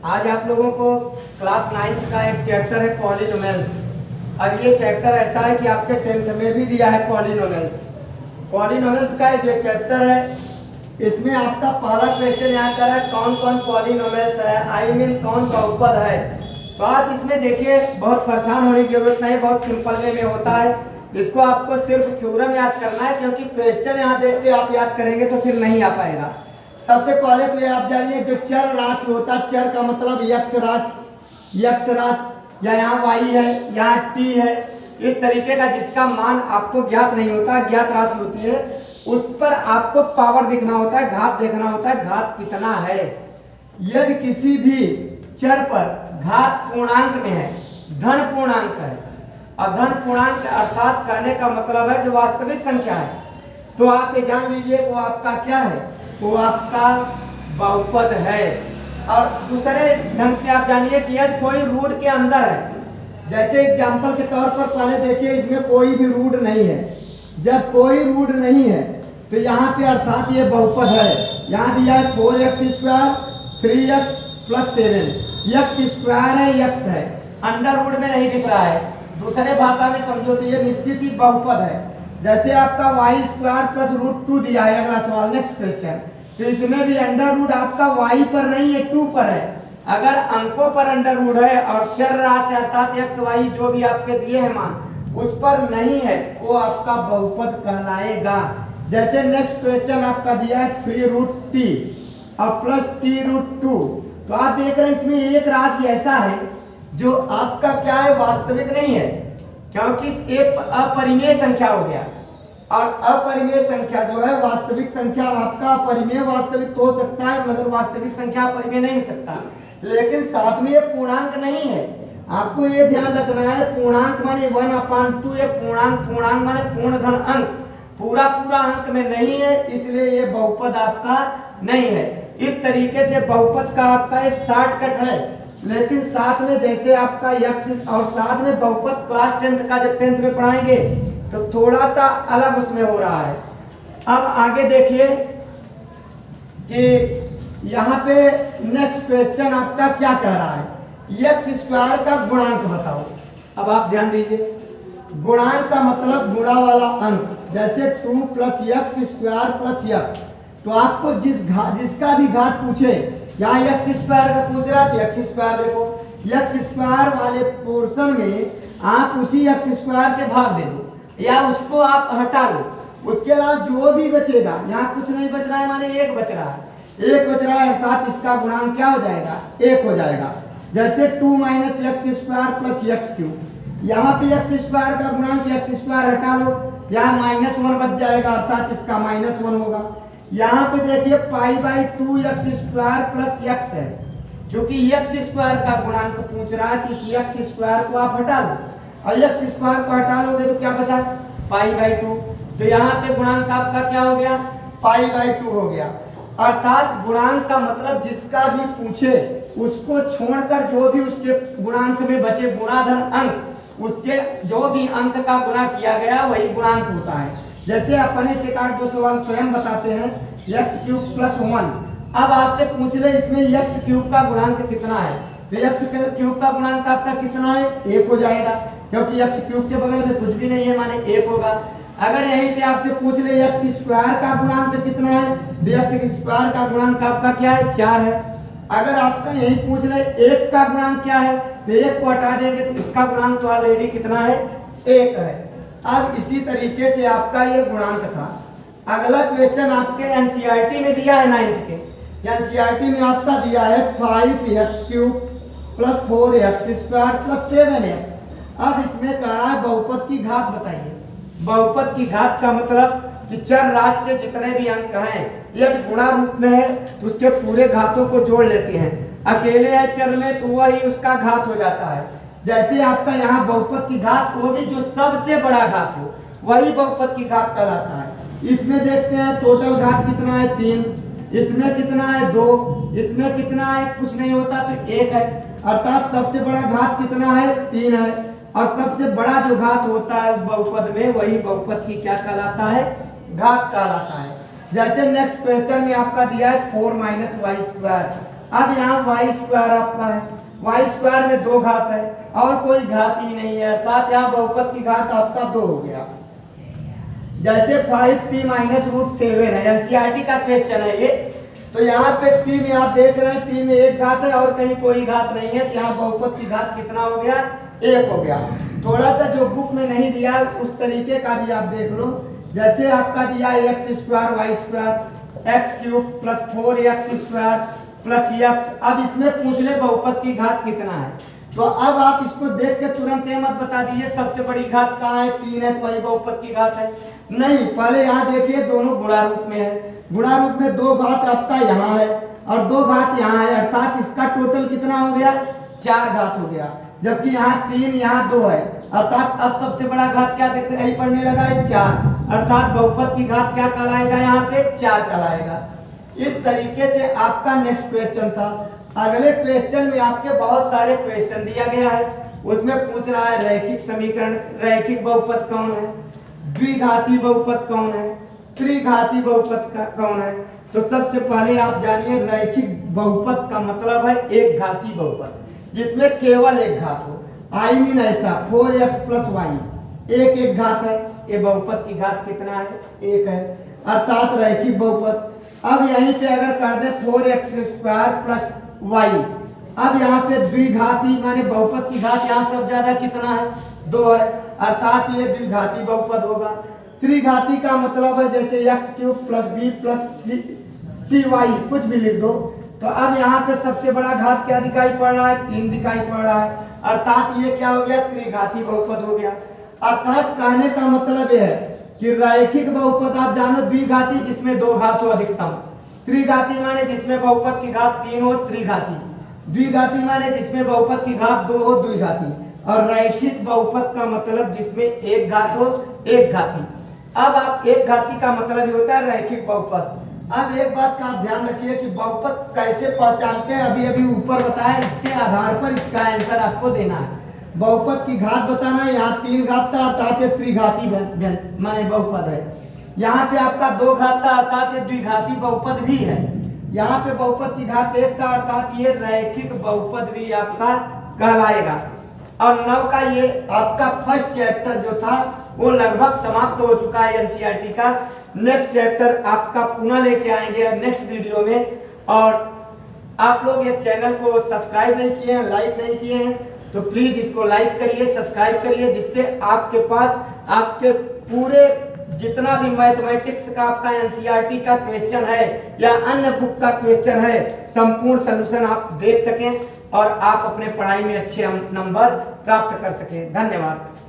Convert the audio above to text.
आज आप लोगों को क्लास 9 का एक चैप्टर है पॉलिनोमियल्स। और ये चैप्टर ऐसा है कि आपके 10th में भी दिया है पॉलिनोमियल्स। पॉलिनोमियल्स का जो चैप्टर है इसमें आपका पहला क्वेश्चन यहाँ कर है कौन कौन पॉलिनोमियल्स है, आई मीन कौन बहुपद है। तो आप इसमें देखिए बहुत परेशान होने की जरूरत नहीं, बहुत सिंपल वे में होता है। इसको आपको सिर्फ थ्योरम याद करना है, क्योंकि क्वेश्चन यहाँ देख के आप याद करेंगे तो फिर नहीं आ पाएगा। सबसे पहले तो ये आप जानिए जो चर राशि होता है, चर का मतलब यक्ष राशि या यहाँ y है, यहाँ t है, इस तरीके का जिसका मान आपको ज्ञात नहीं होता, ज्ञात राशि होती है, उस पर आपको पावर देखना होता है, घात देखना होता है, घात कितना है। यदि किसी भी चर पर घात पूर्णांक में है, धन पूर्णांक है, और धन पूर्णांक अर्थात कहने का मतलब है जो वास्तविक संख्या है, तो आप ये जान लीजिए वो आपका क्या है, वो आपका बहुपद है। और दूसरे ढंग से आप जानिए कि यदि कोई रूट के अंदर है, जैसे एग्जांपल के तौर पर पहले देखिए इसमें कोई भी रूट नहीं है। जब कोई रूट नहीं है तो यहाँ पे अर्थात ये बहुपद है। यहाँ दिया है 4x² 3x + 7, x स्क्वायर है, x है, अंडर रूट में नहीं दिख रहा है। दूसरे भाषा में समझो तो ये निश्चित ही बहुपद है। जैसे आपका y² + √2 दिया है, अगला सवाल नेक्स्ट क्वेश्चन, तो इसमें भी अंडर रूट आपका y पर नहीं है, 2 पर है। अगर अंकों पर अंडर रूट है और चर राशि अर्थात x y जो भी आपके दिए हैं मान उस पर नहीं है, वो आपका बहुपद कहलाएगा। जैसे नेक्स्ट क्वेश्चन आपका दिया है 3√t और +t√2, तो आप देख रहे हैं इसमें एक राशि ऐसा है जो आपका क्या है, वास्तविक नहीं है, क्योंकि एक अपरिमेय संख्या हो गया। और अपरिमेय संख्या जो है, वास्तविक संख्या आपका अपरिमेय वास्तविक तो हो सकता है, मगर वास्तविक संख्या अपरिमेय नहीं हो सकता। लेकिन साथ में ये पूर्णांक नहीं है, आपको ये ध्यान रखना है। पूर्णांक माने 1/2, ये पूर्णांक माने पूर्ण धन अंक, पूरा अंक में नहीं है, इसलिए ये बहुपद आपका नहीं है। इस तरीके से बहुपद का आपका ये शॉर्टकट है। लेकिन साथ में जैसे आपका यक्ष और साथ में बहुपद क्लास 10th का जब 10th में पढ़ाएंगे तो थोड़ा सा अलग उसमें हो रहा है। अब आगे देखिए कि यहाँ पे नेक्स्ट क्वेश्चन आपका क्या कह रहा है, x² का गुणांक बताओ। अब आप ध्यान दीजिए, गुणांक का मतलब गुणा वाला अंक। जैसे 2 + x² + x, तो आपको जिसका भी घात पूछे, यहाँ x² का पूछ रहा है तो x² देखो, x² वाले पोर्शन में आप उसी x² से भाग दे दो या उसको आप हटा लो। उसके अलावा जो भी बचेगा, यहाँ कुछ नहीं बच रहा है माने 1 बच रहा है, 1 बच रहा है अर्थात इसका गुणांक क्या हो जाएगा, 1 हो जाएगा। जैसे 2 - x² + x³, यहाँ पे x² का गुणांक x² हटा लो, यहाँ -1 बच जाएगा अर्थात इसका -1 होगा। यहाँ पे देखिए π/2x² + x है, क्योंकि x² का गुणांक पूछ रहा है, इस x² को आप हटा लो और x² को हटा लोगे तो क्या बचा, π/2। तो यहाँ पे गुणांक आपका क्या हो गया, π/2 हो गया। अर्थात गुणांक का मतलब जिसका भी पूछे उसको छोड़कर जो भी उसके गुणांक में बचे गुणाधन अंक, उसके जो भी अंक का गुणा किया गया वही गुणांक होता है। जैसे अपने से एक दो सवाल स्वयं बताते हैं, x³ + 1। अब आपसे पूछ ले इसमें x³ का गुणांक कितना है, तो x³ का गुणांक आपका कितना है, 1 हो जाएगा, क्योंकि x³ के बगल में कुछ भी नहीं है माने 1 होगा। अगर यहीं पे आपसे पूछ ले x² का गुणांक कितना है, तो x² का गुणांक आपका क्या है, 4 है। अगर आपका यही पूछ ले 1 का गुणांक क्या है, तो 1 को हटा देंगे तो इसका गुणांक तो ऑलरेडी कितना है, 1 है। अब इसी तरीके से आपका ये गुणांक था। अगला क्वेश्चन आपके एनसीईआरटी में दिया है 9th के, एनसीईआरटी में आपका दिया है 5x³ + 4x² + 7x। अब इसमें कह रहा है बहुपद की घात बताइए। बहुपद की घात का मतलब कि चर राशि के जितने भी अंक हैं, यदि गुणा रूप में है तो उसके पूरे घातों को जोड़ लेते हैं, अकेले है चर में तो वही उसका घात हो जाता है। जैसे आपका यहाँ बहुपद की घात, वो भी जो सबसे बड़ा घात हो वही बहुपद की घात कहलाता है। इसमें देखते हैं टोटल घात कितना है, 3, इसमें कितना है, 2, इसमें कितना है, कुछ नहीं होता तो 1 है, अर्थात सबसे बड़ा घात कितना है, 3 है। और सबसे बड़ा जो घात होता है उस बहुपद में वही बहुपद की क्या कहलाता है, घात कहलाता है। जैसे नेक्स्ट क्वेश्चन में आपका दिया है 4 - y²। अब यहाँ वाई स्क्वायर आपका है, वाई स्क्वायर में 2 घात है और कोई घात ही नहीं है, अर्थात यहाँ बहुपद की घात आपका 2 हो गया। जैसे 5t माइनस रूट 7 है, एनसीईआरटी का क्वेश्चन है ये, तो यहाँ पे t में आप देख रहे हैं t में 1 घात है और कहीं कोई घात नहीं है, तो यहाँ बहुपद की घात कितना हो गया, 1 हो गया। थोड़ा सा जो बुक में नहीं दिया उस तरीके का भी आप देख लो, जैसे आपका दिया x square y square x cube plus 4x square plus x, अब इसमें पूछ ले बहुपद की घात कितना है, तो अब आप इसको देख के तुरंत ये मत बता दीजिए सबसे बड़ी घात कहाँ है, 3 है तो वही बहुपद की घात है, नहीं, पहले यहाँ देखिए दोनों गुणा रूप में है, गुणा रूप में 2 घात आपका यहाँ है और 2 घात यहाँ है, अर्थात इसका टोटल कितना हो गया, 4 घात हो गया, जबकि यहाँ 3 यहाँ 2 है, अर्थात अब सबसे बड़ा घात क्या दिखाई पड़ने लगा है, 4, अर्थात बहुपद की घात क्या कहलाएगा, यहाँ पे 4 कहलाएगा। इस तरीके से आपका नेक्स्ट क्वेश्चन था। अगले क्वेश्चन में आपके बहुत सारे क्वेश्चन दिया गया है, उसमें पूछ रहा है रैखिक समीकरण, रैखिक बहुपद कौन है, द्विघाती बहुपद कौन है, त्रिघाती बहुपद कौन है। तो सबसे पहले आप जानिए रैखिक बहुपद का मतलब है एक घाती बहुपद जिसमें केवल एक घात हो, आई मीन ऐसा 4x प्लस वाई एक घात है, ये बहुपद की घात कितना है, 1 है, अर्थात रैखिक बहुपद। अब यहीं पे अगर कर दे 4x स्क्वायर प्लस वाई, अब यहाँ पे द्विघाती माने बहुपद की घात यहाँ सब ज्यादा कितना है, 2 है, अर्थात ये द्विघाती बहुपद होगा। त्रिघाती का मतलब है जैसे x cube plus B plus C Y कुछ भी लिख दो, तो अब यहाँ पे सबसे बड़ा घात क्या दिखाई पड़ रहा है, 3 दिखाई पड़ रहा है, अर्थात ये क्या हो गया, त्रिघाती बहुपद हो गया। अर्थात कहने का मतलब यह है कि रैखिक बहुपद आप जानो द्विघाती जिसमें 2 घात हो अधिकतम, त्रिघाती माने जिसमें बहुपद की घात 3 हो त्रिघाती, द्विघाती माने जिसमें बहुपद की घात 2 हो द्विघाती, और रैखिक बहुपद का मतलब जिसमें 1 घात हो एक घाती। अब आप एक घाती का मतलब ही होता है रैखिक बहुपद। अब एक बात का आप ध्यान रखिए कि बहुपद कैसे पहचानते हैं, अभी अभी ऊपर बताया, इसके आधार पर इसका आंसर आपको देना है। बहुपद की घात बताना है, यहाँ 3 घात था अर्थात ये त्रिघाती माने बहुपद है, यहाँ पे आपका 2 घात था अर्थात ये द्विघाती बहुपद भी है, यहाँ पे बहुपद की घात 1 था अर्थात ये रैखिक बहुपद भी आपका कहलाएगा। और 9 का ये आपका फर्स्ट चैप्टर जो था वो लगभग समाप्त हो चुका है एनसीईआरटी का। नेक्स्ट चैप्टर आपका पुनः लेके आएंगे नेक्स्ट वीडियो में, और आप लोग ये चैनल को सब्सक्राइब नहीं किए हैं, लाइक नहीं किए हैं, तो प्लीज इसको लाइक करिए, सब्सक्राइब करिए, जिससे आपके पास आपके पूरे जितना भी मैथमेटिक्स का आपका एनसीईआरटी का क्वेश्चन है या अन्य बुक का क्वेश्चन है, संपूर्ण सलूशन आप देख सकें और आप अपने पढ़ाई में अच्छे नंबर प्राप्त कर सकें। धन्यवाद।